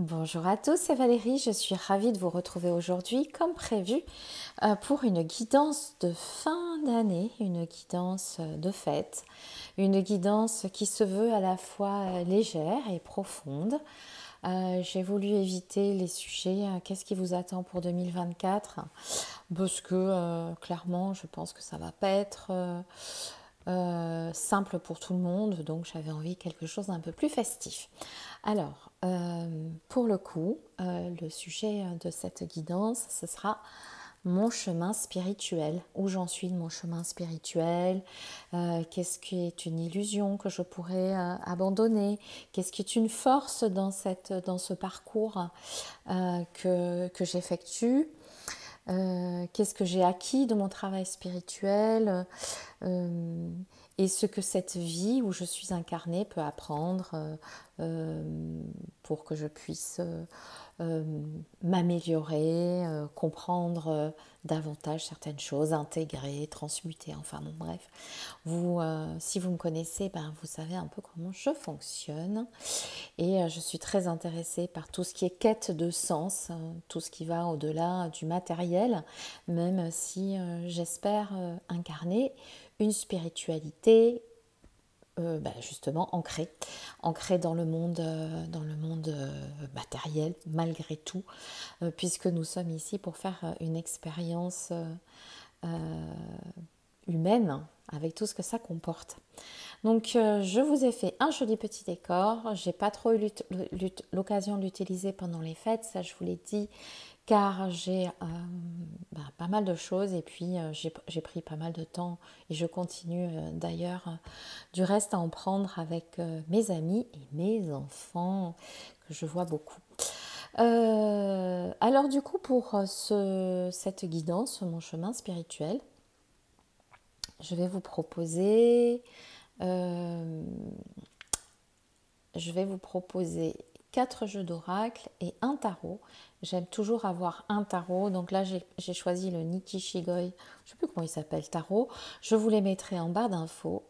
Bonjour à tous, c'est Valérie, je suis ravie de vous retrouver aujourd'hui comme prévu pour une guidance de fin d'année, une guidance de fête, une guidance qui se veut à la fois légère et profonde. J'ai voulu éviter les sujets qu'est-ce qui vous attend pour 2024 parce que clairement je pense que ça va pas être simple pour tout le monde, donc j'avais envie de quelque chose d'un peu plus festif. Alors, pour le coup, le sujet de cette guidance, ce sera mon chemin spirituel, où j'en suis de mon chemin spirituel, qu'est-ce qui est une illusion que je pourrais abandonner, qu'est-ce qui est une force dans ce parcours que j'effectue. Qu'est-ce que j'ai acquis de mon travail spirituel et ce que cette vie où je suis incarnée peut apprendre pour que je puisse m'améliorer, comprendre davantage certaines choses, intégrer, transmuter, enfin bon bref. Si vous me connaissez, vous savez un peu comment je fonctionne et je suis très intéressée par tout ce qui est quête de sens, tout ce qui va au-delà du matériel, même si j'espère incarner une spiritualité justement ancrée dans le monde matériel malgré tout, puisque nous sommes ici pour faire une expérience humaine avec tout ce que ça comporte. Donc je vous ai fait un joli petit décor, j'ai pas trop eu l'occasion de l'utiliser pendant les fêtes, ça je vous l'ai dit, car j'ai pas mal de choses et puis j'ai pris pas mal de temps et je continue d'ailleurs du reste à en prendre avec mes amis et mes enfants que je vois beaucoup. Alors du coup pour cette guidance, mon chemin spirituel, je vais vous proposer euh, 4 jeux d'oracle et un tarot. J'aime toujours avoir un tarot, donc là j'ai choisi le Nikki Shigoi, je ne sais plus comment il s'appelle, tarot. Je vous les mettrai en barre d'infos.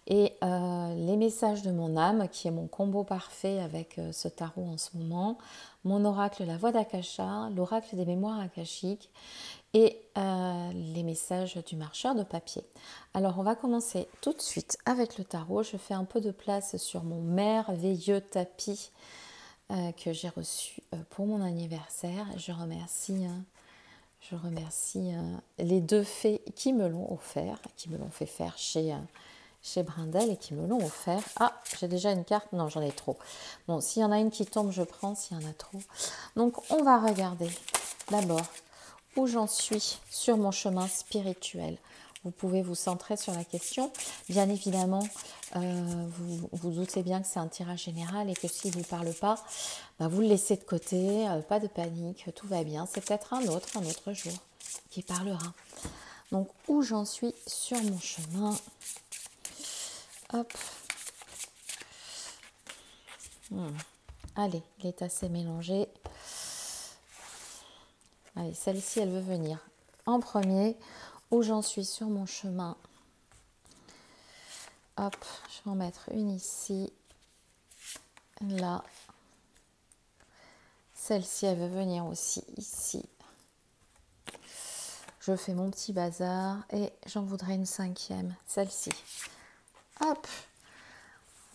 Et les messages de mon âme, qui est mon combo parfait avec ce tarot en ce moment, mon oracle La Voix d'Akasha, l'oracle des mémoires akashiques et les messages du marcheur de papier. Alors on va commencer tout de suite avec le tarot. Je fais un peu de place sur mon merveilleux tapis que j'ai reçu pour mon anniversaire. Je remercie les deux fées qui me l'ont offert, qui me l'ont fait faire chez Brindel et qui me l'ont offert. Ah, j'ai déjà une carte. Non, j'en ai trop. Bon, s'il y en a une qui tombe, je prends. S'il y en a trop. Donc, on va regarder d'abord où j'en suis sur mon chemin spirituel. Vous pouvez vous centrer sur la question. Bien évidemment, vous doutez bien que c'est un tirage général et que s'il ne vous parle pas, vous le laissez de côté, pas de panique, tout va bien. C'est peut-être un autre jour qui parlera. Donc, où j'en suis sur mon chemin. Hop. Allez, il est assez mélangé. Allez, celle-ci, elle veut venir en premier. Où j'en suis sur mon chemin. Hop, je vais en mettre une ici. Là. Celle-ci, elle veut venir aussi ici. Je fais mon petit bazar et j'en voudrais une 5e. Celle-ci. Hop.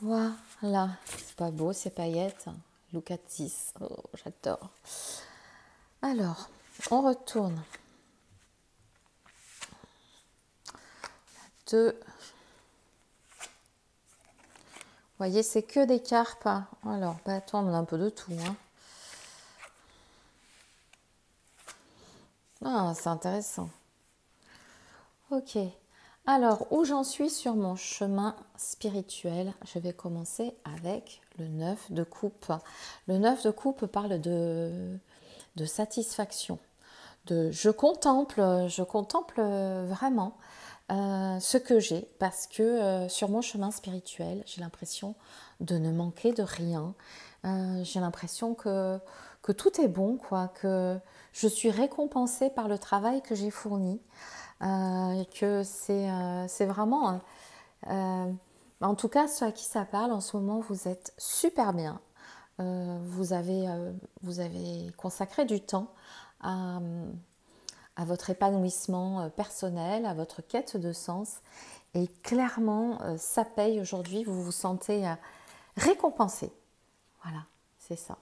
Voilà. C'est pas beau, ces paillettes. Look at this. Oh, j'adore. Alors, on retourne. 2. Vous voyez, c'est que des carpes. Alors, attends, on a un peu de tout. Ah, c'est intéressant. Ok. Alors, où j'en suis sur mon chemin spirituel? Je vais commencer avec le 9 de coupe. Le 9 de coupe parle de satisfaction. Je contemple vraiment ce que j'ai parce que sur mon chemin spirituel, j'ai l'impression de ne manquer de rien. J'ai l'impression que tout est bon, quoi, que je suis récompensée par le travail que j'ai fourni. Et que c'est vraiment, en tout cas, ceux à qui ça parle en ce moment, vous êtes super bien. vous avez consacré du temps à, votre épanouissement personnel, à votre quête de sens. Et clairement, ça paye aujourd'hui, vous vous sentez récompensé. Voilà, c'est ça.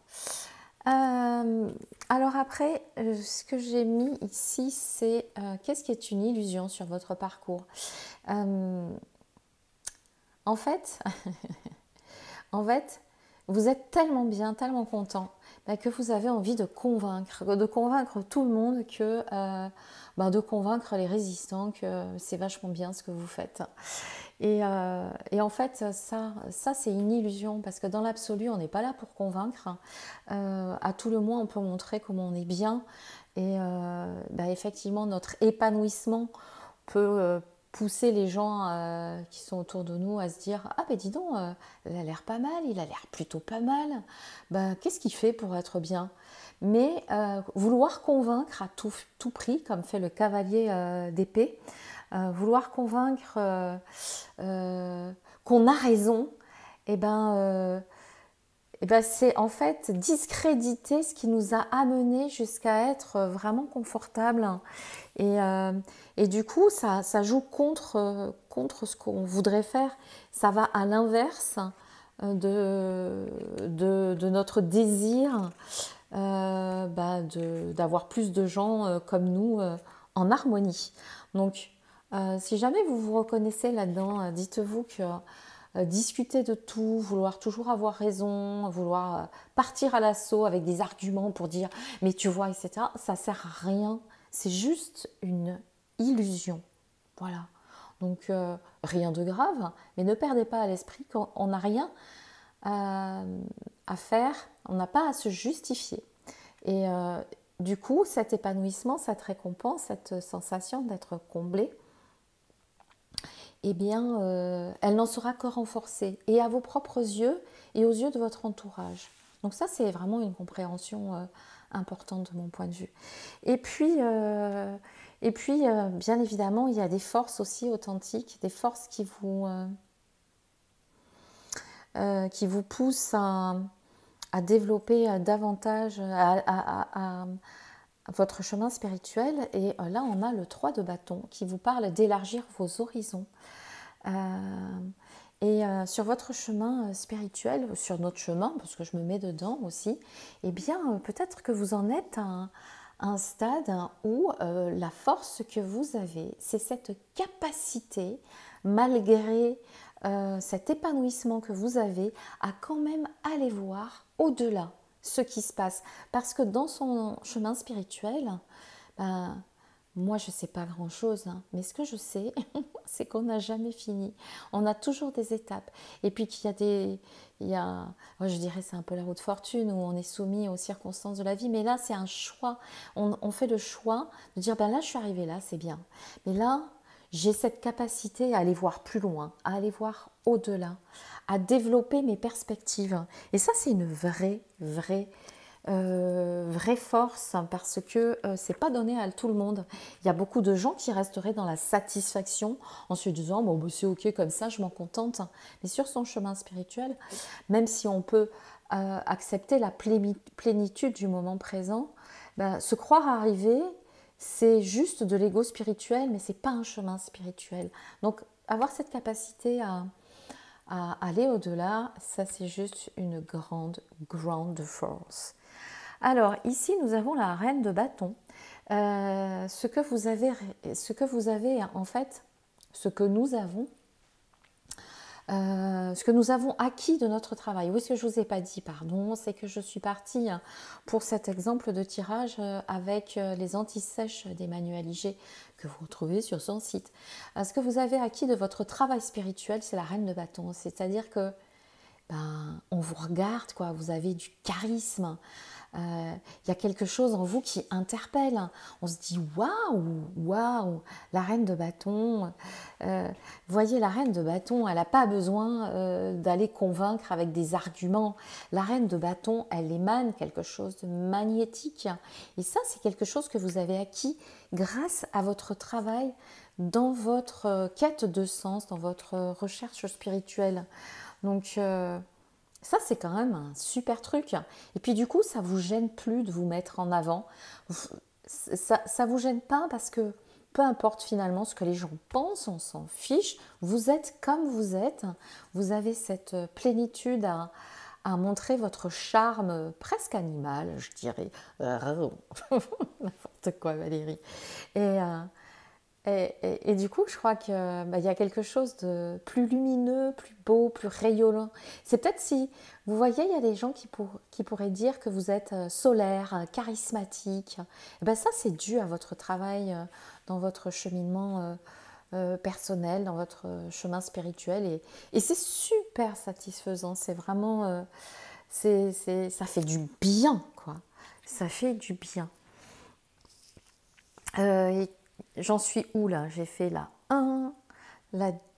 Alors après, ce que j'ai mis ici, c'est qu'est-ce qui est une illusion sur votre parcours. En fait, en fait, vous êtes tellement bien, tellement content que vous avez envie de convaincre tout le monde de convaincre les résistants que c'est vachement bien ce que vous faites. Et en fait, ça c'est une illusion parce que dans l'absolu, on n'est pas là pour convaincre. À tout le moins, on peut montrer comment on est bien et effectivement, notre épanouissement peut pousser les gens qui sont autour de nous à se dire « Ah ben dis donc, il a l'air pas mal, il a l'air plutôt pas mal. Qu'est-ce qu'il fait pour être bien ?» Mais vouloir convaincre à tout prix, comme fait le cavalier d'épée, vouloir convaincre qu'on a raison, c'est en fait discréditer ce qui nous a amené jusqu'à être vraiment confortable. Et du coup, ça joue contre ce qu'on voudrait faire. Ça va à l'inverse de notre désir d'avoir plus de gens comme nous en harmonie. Donc, si jamais vous vous reconnaissez là-dedans, dites-vous que discuter de tout, vouloir toujours avoir raison, vouloir partir à l'assaut avec des arguments pour dire « mais tu vois », etc., ça sert à rien. C'est juste une illusion. Voilà. Donc, rien de grave, mais ne perdez pas à l'esprit qu'on n'a rien à faire, on n'a pas à se justifier. Et du coup, cet épanouissement, cette récompense, cette sensation d'être comblé, elle n'en sera que renforcée, et à vos propres yeux et aux yeux de votre entourage. Donc ça, c'est vraiment une compréhension importante de mon point de vue. Et puis, bien évidemment, il y a des forces aussi authentiques, des forces qui vous poussent à développer davantage à votre chemin spirituel. Et là, on a le 3 de bâton qui vous parle d'élargir vos horizons. Sur votre chemin spirituel, sur notre chemin, parce que je me mets dedans aussi, peut-être que vous en êtes à un stade où la force que vous avez, c'est cette capacité, malgré cet épanouissement que vous avez, à quand même aller voir au-delà ce qui se passe. Parce que dans son chemin spirituel, moi je ne sais pas grand-chose, mais ce que je sais, c'est qu'on n'a jamais fini. On a toujours des étapes. Et puis qu'il y a, je dirais c'est un peu la roue de fortune où on est soumis aux circonstances de la vie, mais là c'est un choix. On fait le choix de dire, là je suis arrivée là, c'est bien. Mais là, j'ai cette capacité à aller voir plus loin, à aller voir au-delà, à développer mes perspectives. Et ça, c'est une vraie force parce que c'est pas donné à tout le monde. Il y a beaucoup de gens qui resteraient dans la satisfaction en se disant c'est ok comme ça, je m'en contente. Mais sur son chemin spirituel, même si on peut accepter la plénitude du moment présent, se croire arrivé, c'est juste de l'ego spirituel, mais c'est pas un chemin spirituel. Donc avoir cette capacité à aller au-delà, ça c'est juste une grande force. Alors ici nous avons la reine de bâton. Ce que nous avons acquis de notre travail. Oui, ce que je ne vous ai pas dit, pardon, c'est que je suis partie pour cet exemple de tirage avec les anti-sèches d'Emmanuel Iger que vous retrouvez sur son site. Ce que vous avez acquis de votre travail spirituel, c'est la reine de bâton. C'est-à-dire que on vous regarde, quoi. Vous avez du charisme. Il y a quelque chose en vous qui interpelle. On se dit waouh, la reine de bâton. Voyez, la reine de bâton, elle n'a pas besoin d'aller convaincre avec des arguments. La reine de bâton, elle émane quelque chose de magnétique. Et ça, c'est quelque chose que vous avez acquis grâce à votre travail dans votre quête de sens, dans votre recherche spirituelle. Donc, Ça, c'est quand même un super truc. Et puis du coup, ça vous gêne plus de vous mettre en avant. Ça vous gêne pas parce que peu importe finalement ce que les gens pensent, on s'en fiche. Vous êtes comme vous êtes. Vous avez cette plénitude à montrer votre charme presque animal, je dirais. N'importe quoi, Valérie. Et, et du coup, je crois qu'il y a quelque chose de plus lumineux, plus beau, plus rayonnant. C'est peut-être si, vous voyez, il y a des gens qui pourraient dire que vous êtes solaire, charismatique. Et ben ça, c'est dû à votre travail dans votre cheminement personnel, dans votre chemin spirituel. Et c'est super satisfaisant. C'est vraiment, ça fait du bien, quoi. Ça fait du bien. Et j'en suis où là? J'ai fait la 1,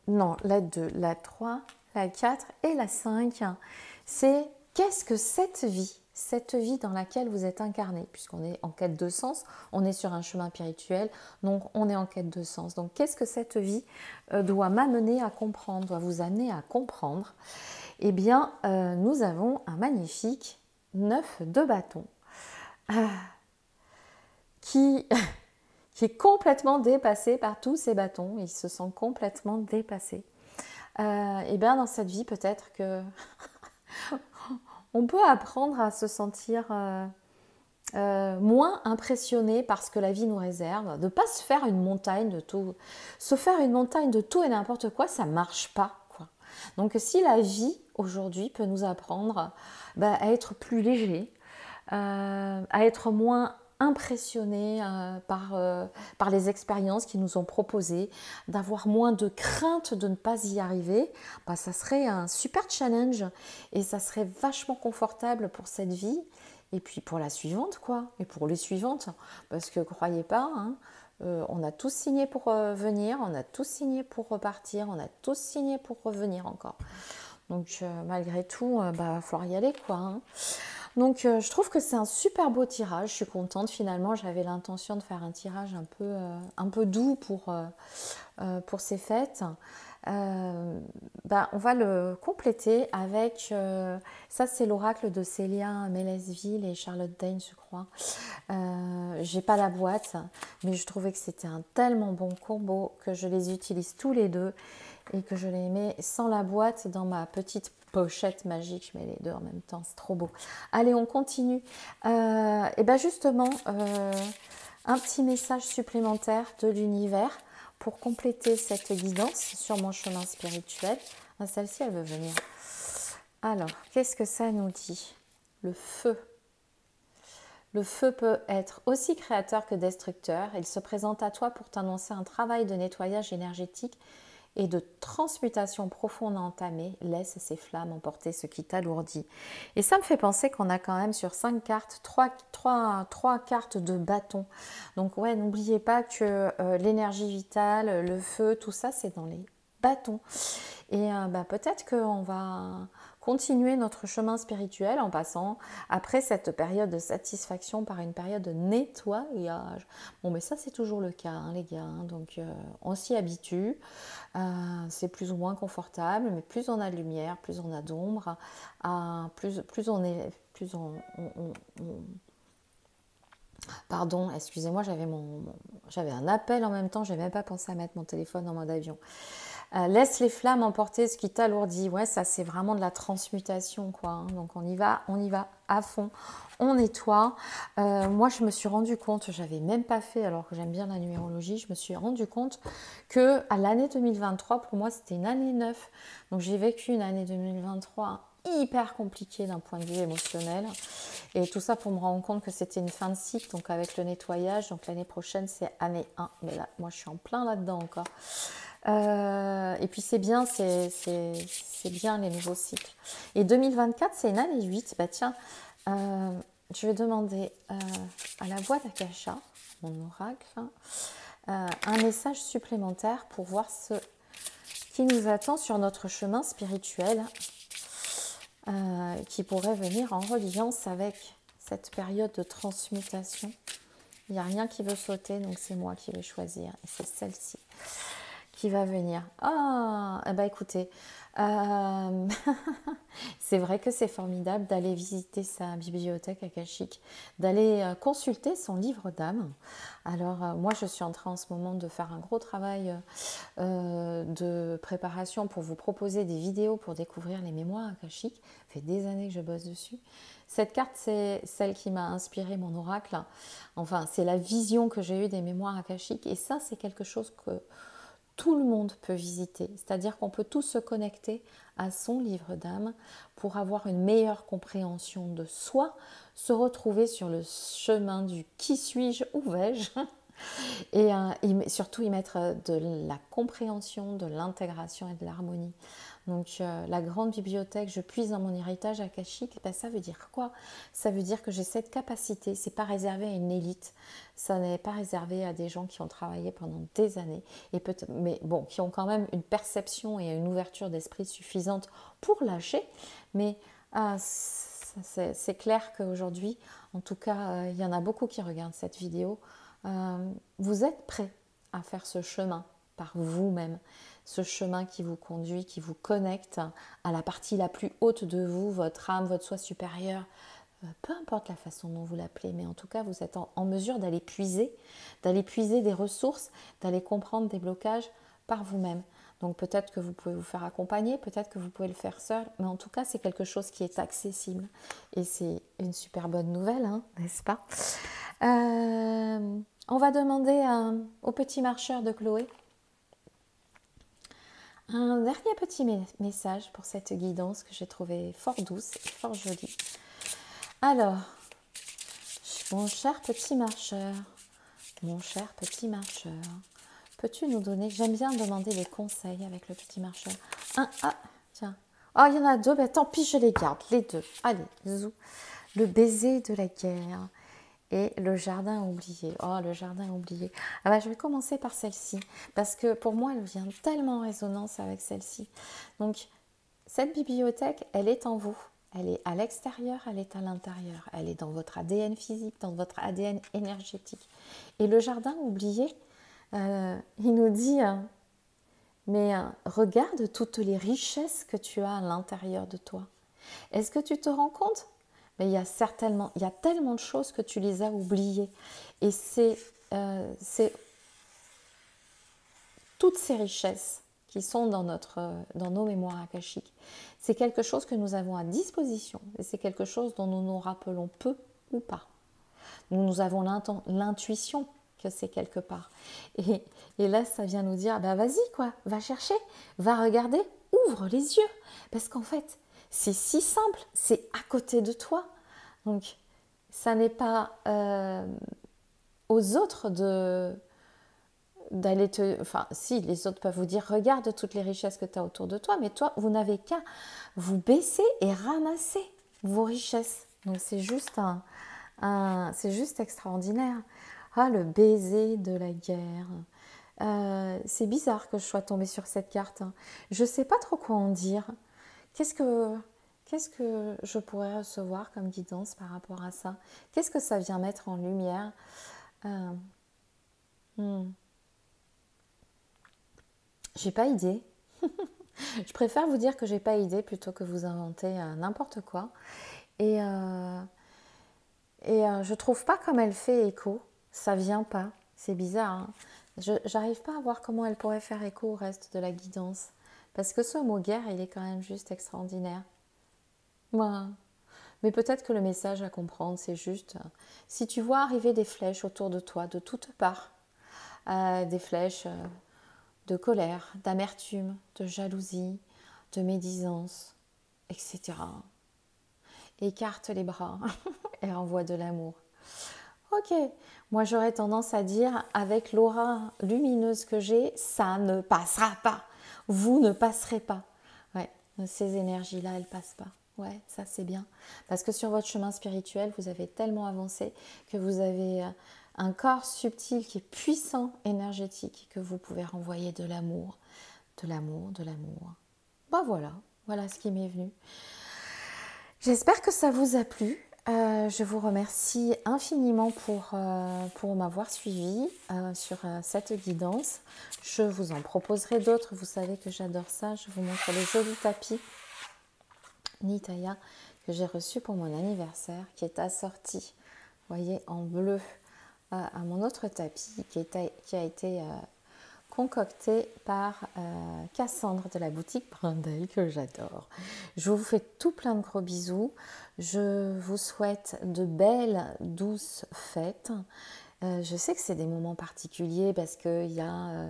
non, la 2, la 3, la 4 et la 5. C'est qu'est-ce que cette vie? Cette vie dans laquelle vous êtes incarné, puisqu'on est en quête de sens, on est sur un chemin spirituel, donc on est en quête de sens. Donc qu'est-ce que cette vie doit m'amener à comprendre, doit vous amener à comprendre? Eh bien, nous avons un magnifique 9 de bâton qui qui est complètement dépassé par tous ces bâtons. Il se sent complètement dépassé. Et bien dans cette vie, peut-être que on peut apprendre à se sentir moins impressionné par ce que la vie nous réserve, de ne pas se faire une montagne de tout. Se faire une montagne de tout et n'importe quoi, ça ne marche pas, quoi. Donc si la vie, aujourd'hui, peut nous apprendre à être plus léger, à être moins impressionné par les expériences qui nous ont proposées, d'avoir moins de crainte de ne pas y arriver, ça serait un super challenge et ça serait vachement confortable pour cette vie et puis pour la suivante, quoi, et pour les suivantes, parce que croyez pas, hein, on a tous signé pour venir, on a tous signé pour repartir, on a tous signé pour revenir encore. Donc malgré tout, va falloir y aller, quoi, hein. Donc je trouve que c'est un super beau tirage, je suis contente finalement, j'avais l'intention de faire un tirage un peu doux pour ces fêtes. On va le compléter avec, ça c'est l'oracle de Célia Mélesville et Charlotte Dane, je crois. J'ai pas la boîte, mais je trouvais que c'était un tellement bon combo que je les utilise tous les deux et que je les mets sans la boîte dans ma petite pochette magique. Je mets les deux en même temps, c'est trop beau. Allez, on continue. Et justement, un petit message supplémentaire de l'univers pour compléter cette guidance sur mon chemin spirituel. Celle-ci, elle veut venir. Alors, qu'est-ce que ça nous dit? Le feu. Le feu peut être aussi créateur que destructeur. Il se présente à toi pour t'annoncer un travail de nettoyage énergétique et de transmutation profonde à entamer. Laisse ces flammes emporter ce qui t'alourdit. Et ça me fait penser qu'on a quand même sur 5 cartes, 3 cartes de bâton. Donc ouais, n'oubliez pas que l'énergie vitale, le feu, tout ça, c'est dans les bâtons. Et peut-être qu'on va continuer notre chemin spirituel en passant après cette période de satisfaction par une période de nettoyage. Bon, mais ça c'est toujours le cas, hein, les gars, hein. Donc on s'y habitue, c'est plus ou moins confortable, mais plus on a de lumière, plus on a d'ombre, plus on est, Pardon, excusez-moi, j'avais un appel en même temps, je n'avais même pas pensé à mettre mon téléphone en mode avion. Laisse les flammes emporter ce qui t'alourdit. Ouais, ça c'est vraiment de la transmutation, quoi, hein. Donc on y va à fond. On nettoie. Moi, je me suis rendu compte, j'avais même pas fait, alors que j'aime bien la numérologie, je me suis rendu compte que à l'année 2023, pour moi, c'était une année 9. Donc j'ai vécu une année 2023 hyper compliquée d'un point de vue émotionnel. Et tout ça pour me rendre compte que c'était une fin de cycle, donc avec le nettoyage. Donc l'année prochaine, c'est année 1. Mais là, moi, je suis en plein là-dedans encore. Et puis c'est bien, c'est bien les nouveaux cycles. Et 2024, c'est une année 8. Tiens, je vais demander à la voix d'Akasha, mon oracle, un message supplémentaire pour voir ce qui nous attend sur notre chemin spirituel, qui pourrait venir en reliance avec cette période de transmutation. Il n'y a rien qui veut sauter, donc c'est moi qui vais choisir. Et c'est celle-ci qui va venir. Ah, eh ben écoutez, euh, c'est vrai que c'est formidable d'aller visiter sa bibliothèque akashique, d'aller consulter son livre d'âme. Alors moi je suis en train en ce moment de faire un gros travail de préparation pour vous proposer des vidéos pour découvrir les mémoires akashiques. Ça fait des années que je bosse dessus. Cette carte, c'est celle qui m'a inspiré mon oracle. Enfin, c'est la vision que j'ai eue des mémoires akashiques. Et ça, c'est quelque chose que tout le monde peut visiter. C'est-à-dire qu'on peut tous se connecter à son livre d'âme pour avoir une meilleure compréhension de soi, se retrouver sur le chemin du qui suis-je, où vais-je, et surtout y mettre de la compréhension, de l'intégration et de l'harmonie. Donc la grande bibliothèque, je puise dans mon héritage akashique, ben, ça veut dire quoi? Ça veut dire que j'ai cette capacité, c'est pas réservé à une élite, ça n'est pas réservé à des gens qui ont travaillé pendant des années, et mais bon, qui ont quand même une perception et une ouverture d'esprit suffisante pour lâcher, mais c'est clair qu'aujourd'hui, en tout cas, il y en a beaucoup qui regardent cette vidéo, vous êtes prêts à faire ce chemin par vous-même, ce chemin qui vous conduit, qui vous connecte à la partie la plus haute de vous, votre âme, votre soi supérieur, peu importe la façon dont vous l'appelez, mais en tout cas vous êtes en mesure d'aller puiser des ressources, d'aller comprendre des blocages par vous-même. Donc peut-être que vous pouvez vous faire accompagner, peut-être que vous pouvez le faire seul, mais en tout cas c'est quelque chose qui est accessible. Et c'est une super bonne nouvelle, hein, n'est-ce pas? On va demander au petit marcheur de Chloé un dernier petit message pour cette guidance que j'ai trouvée fort douce et fort jolie. Alors, mon cher petit marcheur, peux-tu nous donner, j'aime bien demander des conseils avec le petit marcheur. Tiens. Oh, il y en a deux, ben, tant pis, je les garde, les deux. Allez, zou. Le baiser de la guerre et le jardin oublié. Oh, le jardin oublié. Ah bah, je vais commencer par celle-ci, parce que pour moi, elle vient tellement en résonance avec celle-ci. Donc, cette bibliothèque, elle est en vous. Elle est à l'extérieur, elle est à l'intérieur. Elle est dans votre ADN physique, dans votre ADN énergétique. Et le jardin oublié, il nous dit, mais regarde toutes les richesses que tu as à l'intérieur de toi. Est-ce que tu te rends compte? Mais il y a tellement de choses que tu les as oubliées. Et c'est toutes ces richesses qui sont dans nos mémoires akashiques. C'est quelque chose que nous avons à disposition. Et c'est quelque chose dont nous nous rappelons peu ou pas. Nous avons l'intuition que c'est quelque part. Et là, ça vient nous dire, bah vas-y quoi, va chercher, va regarder, ouvre les yeux. Parce qu'en fait, c'est si simple, c'est à côté de toi. Donc, ça n'est pas aux autres d'aller te... Enfin, si, les autres peuvent vous dire, regarde toutes les richesses que tu as autour de toi, mais toi, vous n'avez qu'à vous baisser et ramasser vos richesses. Donc, c'est juste c'est juste extraordinaire. Ah, le baiser de la guerre. C'est bizarre que je sois tombée sur cette carte. Je ne sais pas trop quoi en dire. Qu'est-ce que je pourrais recevoir comme guidance par rapport à ça? Qu'est-ce que ça vient mettre en lumière? J'ai pas idée. Je préfère vous dire que j'ai pas idée plutôt que vous inventer n'importe quoi. Et je trouve pas comme elle fait écho. Ça vient pas. C'est bizarre. Hein. J'arrive pas à voir comment elle pourrait faire écho au reste de la guidance. Parce que ce mot guerre, il est quand même juste extraordinaire. Moi. Mais peut-être que le message à comprendre, c'est juste si tu vois arriver des flèches autour de toi, de toutes parts, des flèches de colère, d'amertume, de jalousie, de médisance, etc. Écarte les bras et envoie de l'amour. Ok, moi j'aurais tendance à dire, avec l'aura lumineuse que j'ai, ça ne passera pas. Vous ne passerez pas. Ouais, ces énergies-là, elles passent pas. Ouais, ça c'est bien. Parce que sur votre chemin spirituel, vous avez tellement avancé que vous avez un corps subtil qui est puissant, énergétique, que vous pouvez renvoyer de l'amour, de l'amour, de l'amour. Ben voilà ce qui m'est venu. J'espère que ça vous a plu. Je vous remercie infiniment pour m'avoir suivi sur cette guidance. Je vous en proposerai d'autres. Vous savez que j'adore ça. Je vous montre le joli tapis Nitaya que j'ai reçu pour mon anniversaire, qui est assorti, vous voyez, en bleu à mon autre tapis qui a été concocté par Cassandre de la boutique Brindel, que j'adore. Je vous fais tout plein de gros bisous. Je vous souhaite de belles, douces fêtes. Je sais que c'est des moments particuliers parce qu'il y a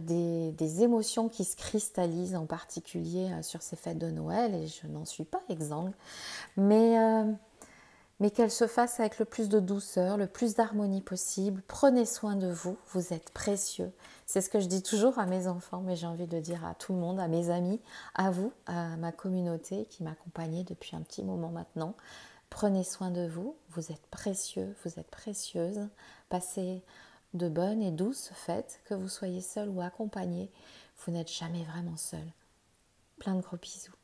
des émotions qui se cristallisent, en particulier sur ces fêtes de Noël, et je n'en suis pas exsangue. Mais qu'elle se fasse avec le plus de douceur, le plus d'harmonie possible. Prenez soin de vous, vous êtes précieux. C'est ce que je dis toujours à mes enfants, mais j'ai envie de dire à tout le monde, à mes amis, à vous, à ma communauté qui m'accompagnait depuis un petit moment maintenant. Prenez soin de vous, vous êtes précieux, vous êtes précieuse. Passez de bonnes et douces fêtes, que vous soyez seul ou accompagné. Vous n'êtes jamais vraiment seul. Plein de gros bisous.